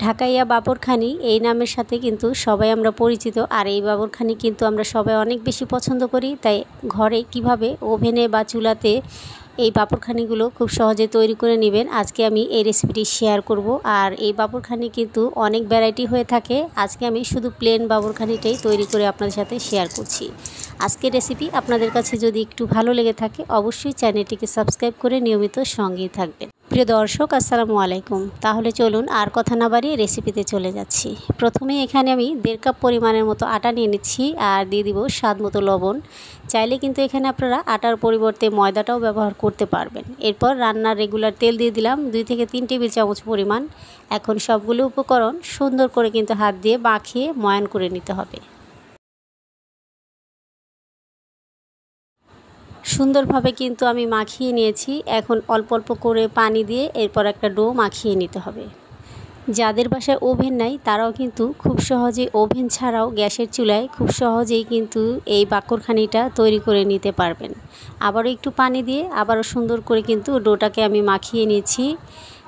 ঢাকাইয়া বাবরখানি এই নামের সাথে কিন্তু সবাই আমরা পরিচিত। আর এই বাবরখানি কিন্তু আমরা সবাই অনেক বেশি পছন্দ করি। তাই ঘরে কিভাবে ওভেনে বা চুলাতে এই বাবরখানিগুলো খুব সহজে তৈরি করে নেবেন, আজকে আমি এই রেসিপিটি শেয়ার করব। আর এই বাবরখানি কিন্তু অনেক ভ্যারাইটি হয়ে থাকে, আজকে আমি শুধু প্লেন বাবরখানিটাই তৈরি করে আপনাদের সাথে শেয়ার করছি। আজকের রেসিপি আপনাদের কাছে যদি একটু ভালো লেগে থাকে অবশ্যই চ্যানেলটিকে সাবস্ক্রাইব করে নিয়মিত সঙ্গেই থাকবেন। প্রিয় দর্শক, আসসালামু আলাইকুম। তাহলে চলুন আর কথা না বাড়িয়ে রেসিপিতে চলে যাচ্ছি। প্রথমে এখানে আমি 1.5 কাপ পরিমাণের মতো আটা নিয়ে নিচ্ছি আর দিয়ে দিব স্বাদ মতো লবণ। চাইলে কিন্তু এখানে আপনারা আটার পরিবর্তে ময়দাটাও ব্যবহার করতে পারবেন। এরপর রান্নার রেগুলার তেল দিয়ে দিলাম 2 থেকে 3 টেবিল চামচ পরিমাণ। এখন সবগুলো উপকরণ সুন্দর করে কিন্তু হাত দিয়ে মাখিয়ে ময়ান করে নিতে হবে। সুন্দরভাবে কিন্তু আমি মাখিয়ে নিয়েছি। এখন অল্প অল্প করে পানি দিয়ে এরপর একটা ডো মাখিয়ে নিতে হবে। যাদের বাসায় ওভেন নাই তারাও কিন্তু খুব সহজেই ওভেন ছাড়াও গ্যাসের চুলায় খুব সহজেই কিন্তু এই বাকরখানিটা তৈরি করে নিতে পারবেন। আবারও একটু পানি দিয়ে আবারও সুন্দর করে কিন্তু ডোটাকে আমি মাখিয়ে নিয়েছি।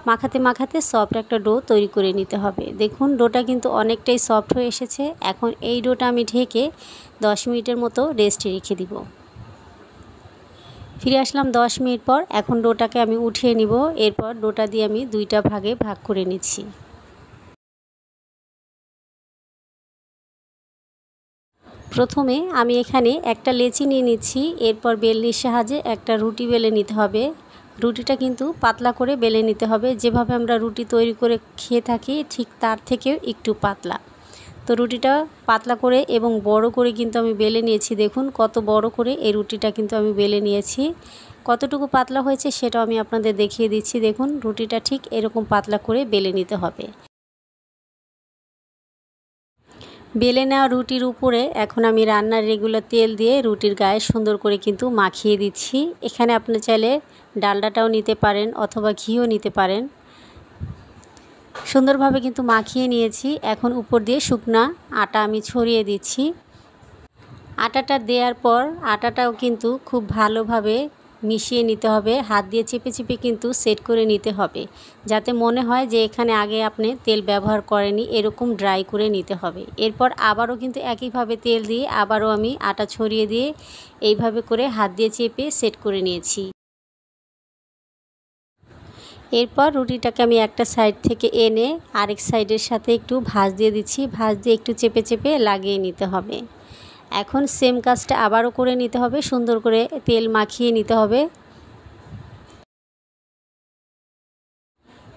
মাখাতে মাখাতে সফট একটা ডো তৈরি করে নিতে হবে। দেখুন ডোটা কিন্তু অনেকটাই সফট হয়ে এসেছে। এখন এই ডোটা আমি ঢেকে 10 মিনিটের মতো রেস্টে রেখে দিব। ফিরে আসলাম 10 মিনিট পর। এখন ডোটাকে আমি উঠিয়ে নিব। এরপর ডোটা দিয়ে আমি 2টা ভাগে ভাগ করে নিচ্ছি। প্রথমে আমি এখানে একটা লেচি নিয়ে নিচ্ছি। এরপর বেলনির সাহায্যে একটা রুটি বেলে নিতে হবে। রুটিটা কিন্তু পাতলা করে বেলে নিতে হবে, যেভাবে আমরা রুটি তৈরি করে খেয়ে থাকি ঠিক তার থেকেও একটু পাতলা। তো রুটিটা পাতলা করে এবং বড় করে কিন্তু আমি বেলে নিয়েছি। দেখুন কত বড় করে এই রুটিটা কিন্তু আমি বেলে নিয়েছি। কতটুকু পাতলা হয়েছে সেটাও আমি আপনাদের দেখিয়ে দিচ্ছি। দেখুন রুটিটা ঠিক এরকম পাতলা করে বেলে নিতে হবে। বেলে নেওয়া রুটির উপরে এখন আমি রান্নার রেগুলার তেল দিয়ে রুটির গায়ে সুন্দর করে কিন্তু মাখিয়ে দিচ্ছি। এখানে আপনি চাইলে ডালডাটাও নিতে পারেন অথবা ঘিও নিতে পারেন। সুন্দরভাবে কিন্তু মাখিয়ে নিয়েছি। এখন উপর দিয়ে শুকনা আটা আমি ছড়িয়ে দিচ্ছি। আটাটা দেওয়ার পর আটাটাও কিন্তু খুব ভালোভাবে মিশিয়ে নিতে হবে। হাত দিয়ে চেপে চেপে কিন্তু সেট করে নিতে হবে, যাতে মনে হয় যে এখানে আগে আপনি তেল ব্যবহার করেনি, এরকম ড্রাই করে নিতে হবে। এরপর আবারও কিন্তু একইভাবে তেল দিয়ে আবারও আমি আটা ছড়িয়ে দিয়ে এইভাবে করে হাত দিয়ে চেপে সেট করে নিয়েছি। এরপর রুটিটাকে আমি একটা সাইড থেকে এনে আরেক সাইডের সাথে একটু ভাঁজ দিয়ে দিচ্ছি। ভাঁজ দিয়ে একটু চেপে চেপে লাগিয়ে নিতে হবে। এখন সেম কাজটা আবারও করে নিতে হবে। সুন্দর করে তেল মাখিয়ে নিতে হবে।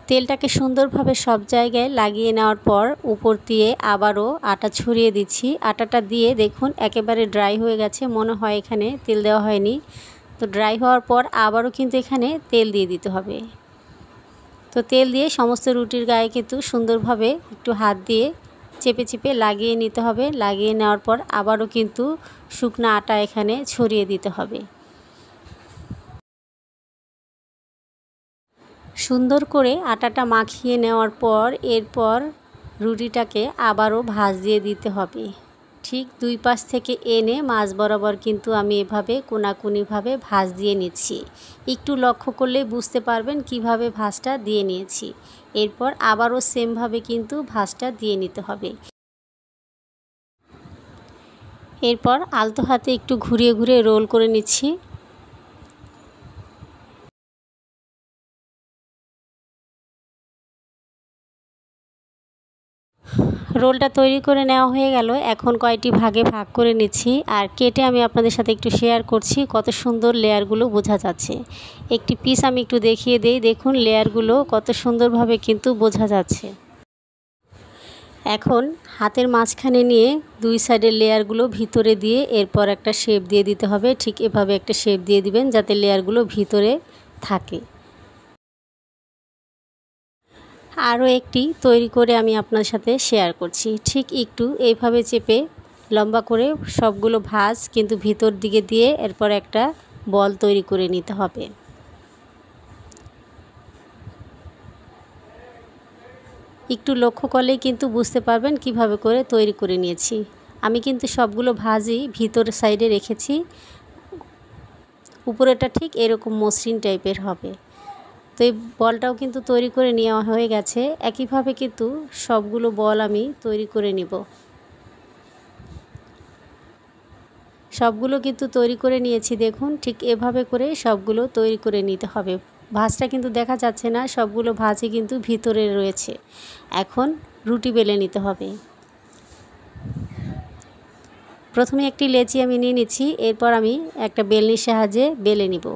তেলটাকে সুন্দরভাবে সব জায়গায় লাগিয়ে নেওয়ার পর উপর দিয়ে আবারও আটা ছড়িয়ে দিচ্ছি। আটাটা দিয়ে দেখুন একেবারে ড্রাই হয়ে গেছে, মনে হয় এখানে তেল দেওয়া হয়নি। তো ড্রাই হওয়ার পর আবারও কিন্তু এখানে তেল দিয়ে দিতে হবে। তো তেল দিয়ে সমস্ত রুটির গায়ে কিন্তু সুন্দরভাবে একটু হাত দিয়ে চেপে চেপে লাগিয়ে নিতে হবে। লাগিয়ে নেওয়ার পর আবারও কিন্তু শুকনো আটা এখানে ছড়িয়ে দিতে হবে। সুন্দর করে আটাটা মাখিয়ে নেওয়ার পর এরপর রুটিটাকে আবারও ভাঁজ দিয়ে দিতে হবে। ঠিক 2 পাশ থেকে এনে মাঝ বরাবর কিন্তু আমি এভাবে কোনাকুনিভাবে ভাঁজ দিয়ে নিচ্ছি। একটু লক্ষ্য করলে বুঝতে পারবেন কিভাবে ভাঁজটা দিয়ে নিয়েছি। এরপর আবারও সেমভাবে কিন্তু ভাঁজটা দিয়ে নিতে হবে। এরপর আলতো হাতে একটু ঘুরিয়ে ঘুরিয়ে রোল করে নিচ্ছি। রোলটা তৈরি করে নেওয়া হয়ে গেল। এখন কয়টি ভাগে ভাগ করে নিচ্ছি আর কেটে আমি আপনাদের সাথে একটু শেয়ার করছি। কত সুন্দর লেয়ারগুলো বোঝা যাচ্ছে। একটি পিস আমি একটু দেখিয়ে দেই। দেখুন লেয়ারগুলো কত সুন্দরভাবে কিন্তু বোঝা যাচ্ছে। এখন হাতের মাঝখানে নিয়ে 2 সাইডের লেয়ারগুলো ভিতরে দিয়ে এরপর একটা শেপ দিয়ে দিতে হবে। ঠিক এভাবে একটা শেপ দিয়ে দিবেন যাতে লেয়ারগুলো ভিতরে থাকে। আরও একটি তৈরি করে আমি আপনার সাথে শেয়ার করছি। ঠিক একটু এইভাবে চেপে লম্বা করে সবগুলো ভাঁজ কিন্তু ভিতর দিকে দিয়ে এরপর একটা বল তৈরি করে নিতে হবে। একটু লক্ষ্য করলেই কিন্তু বুঝতে পারবেন কিভাবে করে তৈরি করে নিয়েছি। আমি কিন্তু সবগুলো ভাঁজই ভিতর সাইডে রেখেছি। উপরেটা ঠিক এরকম মসৃণ টাইপের হবে। তো এই বলটাও কিন্তু তৈরি করে নেওয়া হয়ে গেছে। একইভাবে কিন্তু সবগুলো বল আমি তৈরি করে নিব। সবগুলো কিন্তু তৈরি করে নিয়েছি, দেখুন ঠিক এভাবে করে সবগুলো তৈরি করে নিতে হবে। ভাঁজটা কিন্তু দেখা যাচ্ছে না, সবগুলো ভাঁজই কিন্তু ভিতরে রয়েছে। এখন রুটি বেলে নিতে হবে। প্রথমে একটি লেচি আমি নিয়ে নিচ্ছি, এরপর আমি একটা বেলনির সাহায্যে বেলে নিব।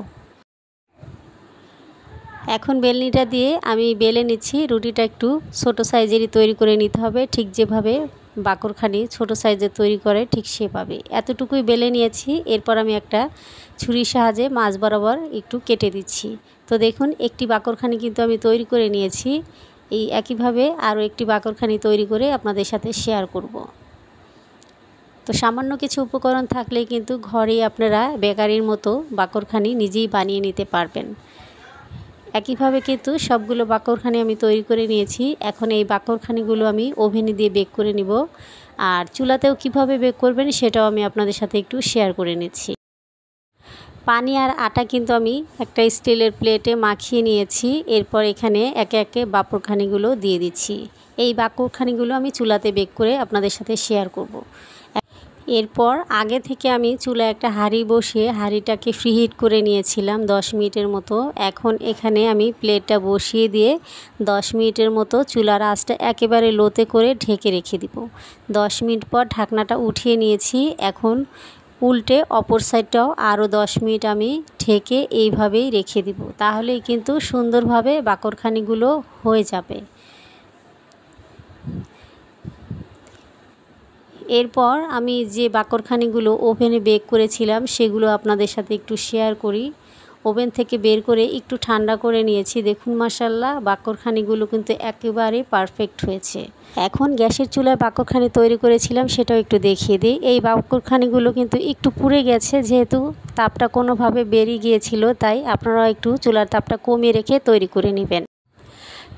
এখন বেলনিটা দিয়ে আমি বেলে নিচ্ছি। রুটিটা একটু ছোট সাইজেরই তৈরি করে নিতে হবে, ঠিক যেভাবে বাকরখানি ছোট সাইজের তৈরি করে ঠিক সেভাবে। এতটুকুই বেলে নিয়েছি। এরপর আমি একটা ছুরির সাহায্যে মাঝ বরাবর একটু কেটে দিচ্ছি। তো দেখুন একটি বাকরখানি কিন্তু আমি তৈরি করে নিয়েছি। এই একইভাবে আরও একটি বাকরখানি তৈরি করে আপনাদের সাথে শেয়ার করব। তো সামান্য কিছু উপকরণ থাকলেই কিন্তু ঘরেই আপনারা বেকারির মতো বাকরখানি নিজেই বানিয়ে নিতে পারবেন। একইভাবে কিন্তু সবগুলো বাকরখানি আমি তৈরি করে নিয়েছি। এখন এই বাকরখানিগুলো আমি ওভেনে দিয়ে বেক করে নিব। আর চুলাতেও কিভাবে বেক করবেন সেটাও আমি আপনাদের সাথে একটু শেয়ার করে নিচ্ছি। পানি আর আটা কিন্তু আমি একটা স্টিলের প্লেটে মাখিয়ে নিয়েছি। এরপর এখানে একে একে বাকরখানিগুলো দিয়ে দিচ্ছি। এই বাকরখানিগুলো আমি চুলাতে বেক করে আপনাদের সাথে শেয়ার করব। এরপর আগে থেকে আমি চুলায় একটা হাঁড়ি বসিয়ে হাঁড়িটাকে ফ্রিহিট করে নিয়েছিলাম 10 মিনিটের মতো। এখন এখানে আমি প্লেটটা বসিয়ে দিয়ে 10 মিনিটের মতো চুলার আঁচটা একেবারে লোতে করে ঢেকে রেখে দিব। 10 মিনিট পর ঢাকনাটা উঠিয়ে নিয়েছি। এখন উল্টে অপর সাইডটাও আরও 10 মিনিট আমি ঢেকে এইভাবেই রেখে দিব। তাহলেই কিন্তু সুন্দরভাবে বাকরখানিগুলো হয়ে যাবে। এরপর আমি যে বাকরখানিগুলো ওভেনে বেক করেছিলাম সেগুলো আপনাদের সাথে একটু শেয়ার করি। ওভেন থেকে বের করে একটু ঠান্ডা করে নিয়েছি। দেখুন মাশাআল্লাহ বাকরখানিগুলো কিন্তু একেবারে পারফেক্ট হয়েছে। এখন গ্যাসের চুলায় বাকরখানি তৈরি করেছিলাম সেটাও একটু দেখিয়ে দিই। এই বাকরখানিগুলো কিন্তু একটু পুড়ে গেছে, যেহেতু তাপটা কোনোভাবে বেরিয়ে গিয়েছিল, তাই আপনারা একটু চুলার তাপটা কমিয়ে রেখে তৈরি করে নেবেন।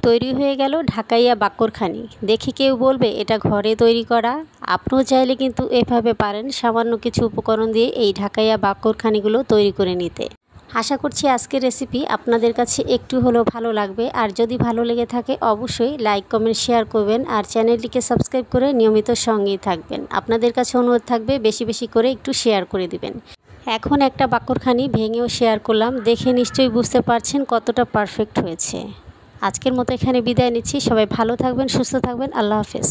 তৈরি হয়ে গেল ঢাকাইয়া বাকরখানি। দেখে কেউ বলবে এটা ঘরে তৈরি করা। আপনিও চাইলে কিন্তু এভাবে পারেন সামান্য কিছু উপকরণ দিয়ে এই ঢাকাইয়া বাকরখানিগুলো তৈরি করে নিতে। আশা করছি আজকের রেসিপি আপনাদের কাছে একটু হলেও ভালো লাগবে। আর যদি ভালো লেগে থাকে অবশ্যই লাইক কমেন্ট শেয়ার করবেন আর চ্যানেলটিকে সাবস্ক্রাইব করে নিয়মিত সঙ্গেই থাকবেন। আপনাদের কাছে অনুরোধ থাকবে বেশি বেশি করে একটু শেয়ার করে দিবেন। এখন একটা বাকরখানি ভেঙেও শেয়ার করলাম, দেখে নিশ্চয়ই বুঝতে পারছেন কতটা পারফেক্ট হয়েছে। আজকের মতো এখানে বিদায় নিচ্ছি। সবাই ভালো থাকবেন, সুস্থ থাকবেন। আল্লাহ হাফেজ।